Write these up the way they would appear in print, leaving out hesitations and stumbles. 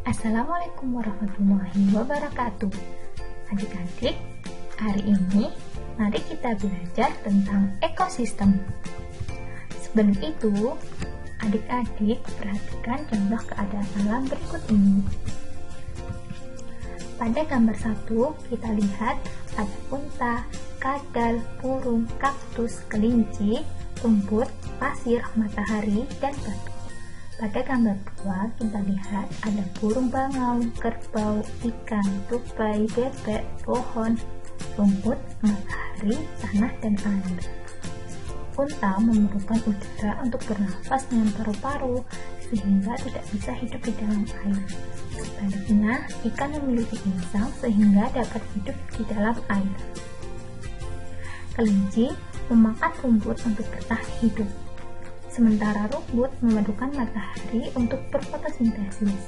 Assalamualaikum warahmatullahi wabarakatuh. Adik-adik, hari ini mari kita belajar tentang ekosistem. Sebelum itu, adik-adik perhatikan contoh keadaan alam berikut ini. Pada gambar 1, kita lihat ada unta, kadal, burung, kaktus, kelinci, rumput, pasir, matahari, dan batu. Pada gambar 2, kita lihat ada burung bangau, kerbau, ikan, tupai, bebek, pohon, rumput, matahari, tanah, dan air. Unta memerlukan udara untuk bernafas dengan paru-paru, sehingga tidak bisa hidup di dalam air. Sebaliknya, ikan memiliki insang sehingga dapat hidup di dalam air. Kelinci memakan rumput untuk bertahan hidup, sementara rumput memerlukan matahari untuk berfotosintesis.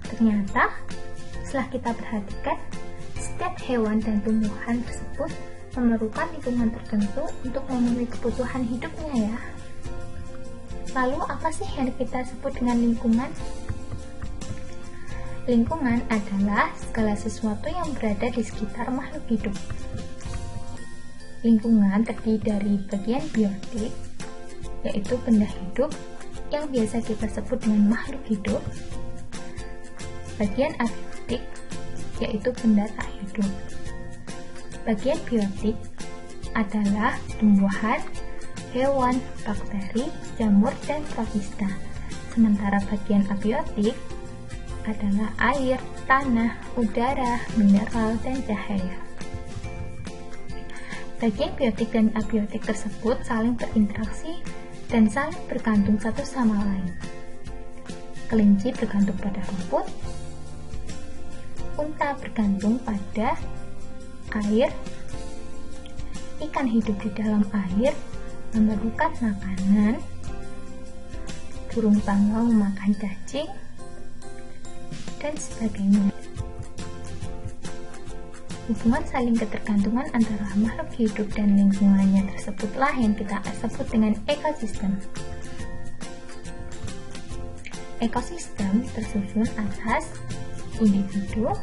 Ternyata, setelah kita perhatikan, setiap hewan dan tumbuhan tersebut memerlukan lingkungan tertentu untuk memenuhi kebutuhan hidupnya ya. Lalu apa sih yang kita sebut dengan lingkungan? Lingkungan adalah segala sesuatu yang berada di sekitar makhluk hidup. Lingkungan terdiri dari bagian biotik, yaitu benda hidup yang biasa kita sebut dengan makhluk hidup, bagian abiotik, yaitu benda tak hidup. Bagian biotik adalah tumbuhan, hewan, bakteri, jamur, dan protista. Sementara bagian abiotik adalah air, tanah, udara, mineral, dan cahaya. Bagian biotik dan abiotik tersebut saling berinteraksi dan saling bergantung satu sama lain. Kelinci bergantung pada rumput, unta bergantung pada air, ikan hidup di dalam air, memerlukan makanan, burung bangau memakan cacing, dan sebagainya. Hubungan saling ketergantungan antara makhluk hidup dan lingkungannya tersebutlah yang kita sebut dengan ekosistem. Ekosistem tersusun atas individu,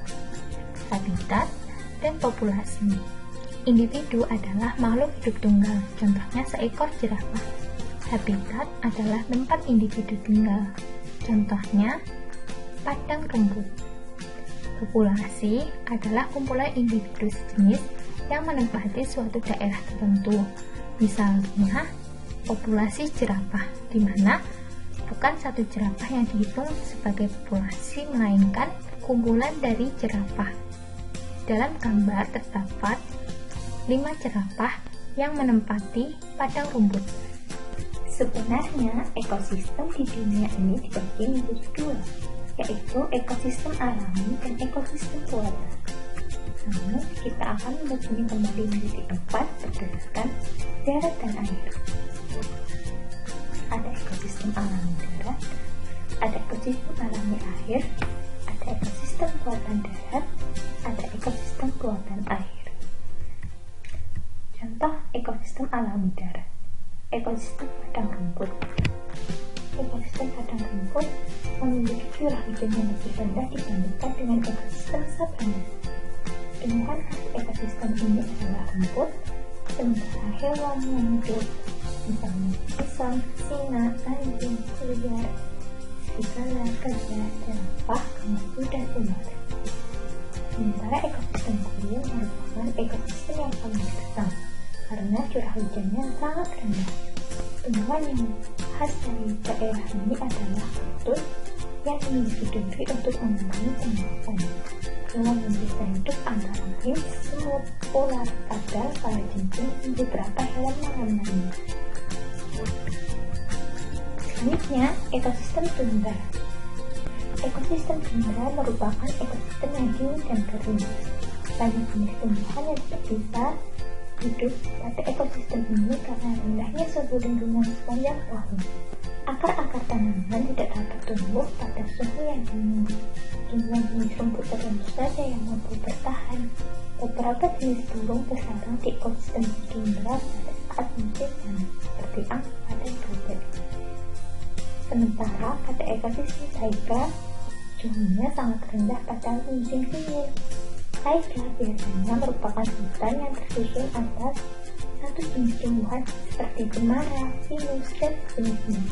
habitat, dan populasi. Individu adalah makhluk hidup tunggal, contohnya seekor jerapah. Habitat adalah tempat individu tinggal, contohnya padang rumput. Populasi adalah kumpulan individu sejenis yang menempati suatu daerah tertentu. Misalnya, populasi jerapah, di mana bukan satu jerapah yang dihitung sebagai populasi, melainkan kumpulan dari jerapah. Dalam gambar terdapat 5 jerapah yang menempati padang rumput. Sebenarnya, ekosistem di dunia ini dibagi menjadi 2, yaitu ekosistem alami dan ekosistem buatan. Namun, kita akan membagi kembali menjadi 4 berdasarkan darat dan air. Ada ekosistem alami darat, ada ekosistem alami air, ada ekosistem buatan darat, ada ekosistem buatan air. Contoh ekosistem alami darat, ekosistem padang rumput. Ekosistem padang rumput memiliki curah hujan yang lebih rendah dibandingkan dengan ekosistem sabana. Tumbuhan khas ekosistem ini adalah rumput, sementara hewan yang hidup, misalnya pisang, singa, anjing, liar, serigala, gajah, jerapah, kanguru, dan ular. Sementara ekosistem gurun merupakan ekosistem yang paling gersang karena curah hujannya sangat rendah. Tumbuhan yang khas dari daerah ini adalah kaktus yang individu untuk mengurangi penyuapan. Hewan yang bisa hidup antara lain semut, ular, kadal, kalajengking, dan beberapa hewan makan lainnya. Selanjutnya, ekosistem tundra. Ekosistem tundra merupakan ekosistem yang dingin dan kering. Banyak jenis tumbuhan yang tidak bisa hidup pada ekosistem ini karena rendahnya suhu lingkungan sepanjang tahun. Akar-akar tanaman tidak dapat tumbuh pada suhu yang dingin. Tumbuhan jenis rumput tertentu saja yang mampu bertahan. Beberapa jenis burung bersarang di ekosistem tundra pada saat musim panas, seperti angsa dan bebek. Sementara pada ekosistem taiga, suhunya sangat rendah pada musim dingin. Taiga biasanya merupakan hutan yang tersusun atas satu jenis tumbuhan seperti cemara, pinus, dan sejenisnya.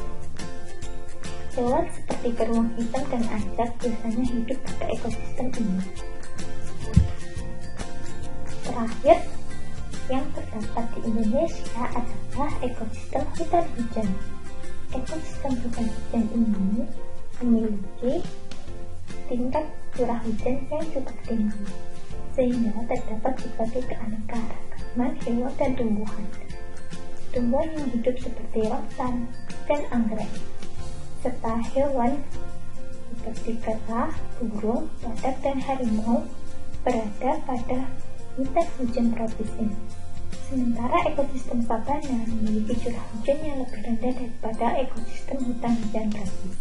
Hewan seperti beruang hitam dan ajak biasanya hidup pada ekosistem ini. Terakhir, yang terdapat di Indonesia adalah ekosistem hutan hujan. Ekosistem hutan hujan ini memiliki tingkat curah hujan yang cukup tinggi, sehingga terdapat berbagai keanekaragaman hewan dan tumbuhan. Tumbuhan yang hidup seperti rotan dan anggrek, serta hewan seperti kera, burung, badak, dan harimau berada pada hutan hujan tropis ini. Sementara ekosistem sabana memiliki curah hujan yang lebih rendah daripada ekosistem hutan hujan tropis.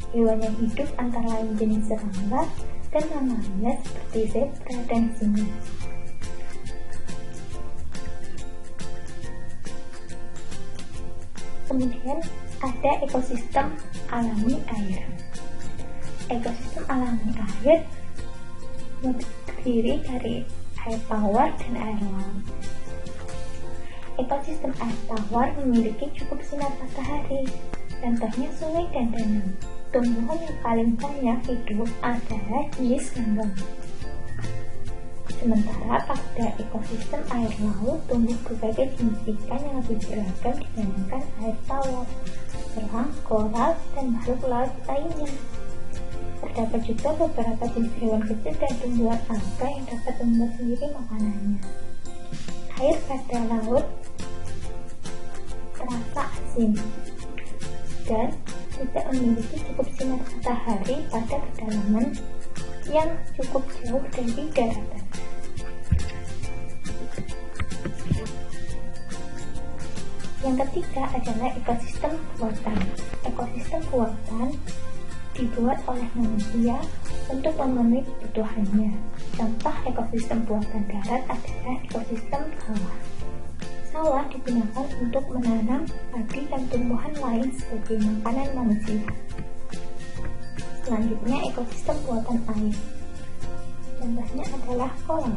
Hewan yang hidup antara lain jenis serangga dan mamalia seperti zebra dan singa. Kemudian ada ekosistem alami air. Ekosistem alami air terdiri dari air tawar dan air laut. Ekosistem air tawar memiliki cukup sinar matahari, contohnya sungai dan danau. Tumbuhan yang paling banyak hidup adalah jenis ganggang. Sementara pada ekosistem air laut tumbuh berbagai jenis ikan yang lebih beragam dibandingkan air tawar, selang, koral, dan makhluk laut lainnya. Terdapat juga beberapa jenis hewan kecil dan tumbuhan alga yang dapat membuat sendiri makanannya. Air pada laut terasa asin dan tidak memiliki cukup sinar matahari pada kedalaman yang cukup jauh dari daratan. Yang ketiga adalah ekosistem buatan. Ekosistem buatan dibuat oleh manusia untuk memenuhi kebutuhannya. Contoh ekosistem buatan darat adalah ekosistem sawah. Sawah digunakan untuk menanam padi dan tumbuhan lain sebagai makanan manusia. Selanjutnya ekosistem buatan air. Contohnya adalah kolam.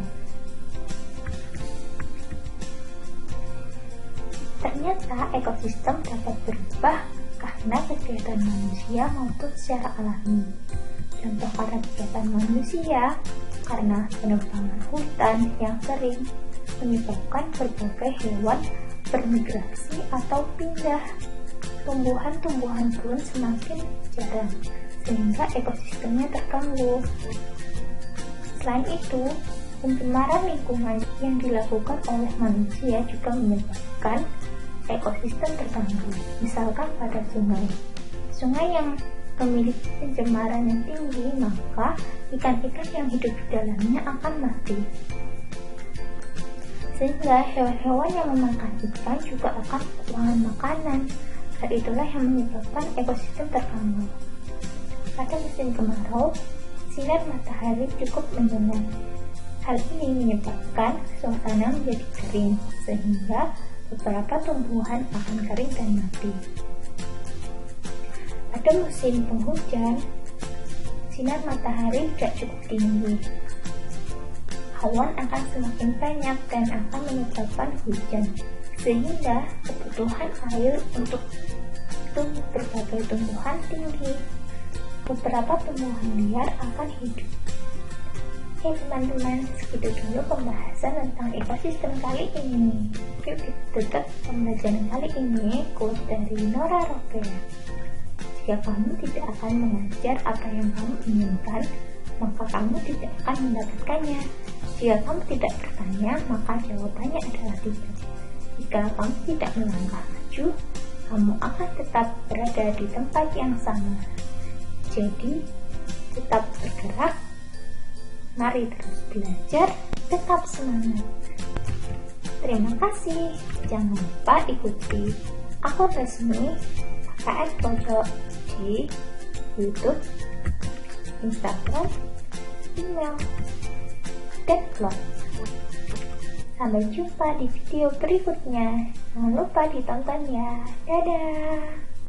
Ternyata ekosistem dapat berubah karena kegiatan manusia maupun secara alami. Contoh karena kegiatan manusia, karena penebangan hutan yang sering menyebabkan berbagai hewan bermigrasi atau pindah. Tumbuhan-tumbuhan pun semakin jarang, sehingga ekosistemnya terganggu. Selain itu, pencemaran lingkungan yang dilakukan oleh manusia juga menyebabkan ekosistem terganggu. Misalkan pada sungai. Sungai yang memiliki pencemaran yang tinggi, maka ikan-ikan yang hidup di dalamnya akan mati. Sehingga hewan-hewan yang memakan ikan juga akan kekurangan makanan. Hal itulah yang menyebabkan ekosistem terganggu. Pada musim kemarau, sinar matahari cukup menyengat. Hal ini menyebabkan suasana menjadi kering, sehingga beberapa tumbuhan akan kering dan mati. Pada musim penghujan, sinar matahari tidak cukup tinggi. Awan akan semakin banyak dan akan menyebabkan hujan, sehingga kebutuhan air untuk tumbuh berbagai tumbuhan tinggi. Beberapa tumbuhan liar akan hidup. Oke teman-teman, segitu dulu pembahasan tentang ekosistem kali ini. Yuk kita tutup pembelajaran kali ini quote dari Nora Roberts. Jika kamu tidak akan mengajar apa yang kamu inginkan, maka kamu tidak akan mendapatkannya. Jika kamu tidak bertanya, maka jawabannya adalah tidak. Jika kamu tidak melangkah maju, kamu akan tetap berada di tempat yang sama. Jadi, tetap bergerak, mari terus belajar, tetap semangat. Terima kasih, jangan lupa ikuti akun resmi KKN Pojok di YouTube, Instagram, email, dan blog. Sampai jumpa di video berikutnya. Jangan lupa ditonton ya. Dadah.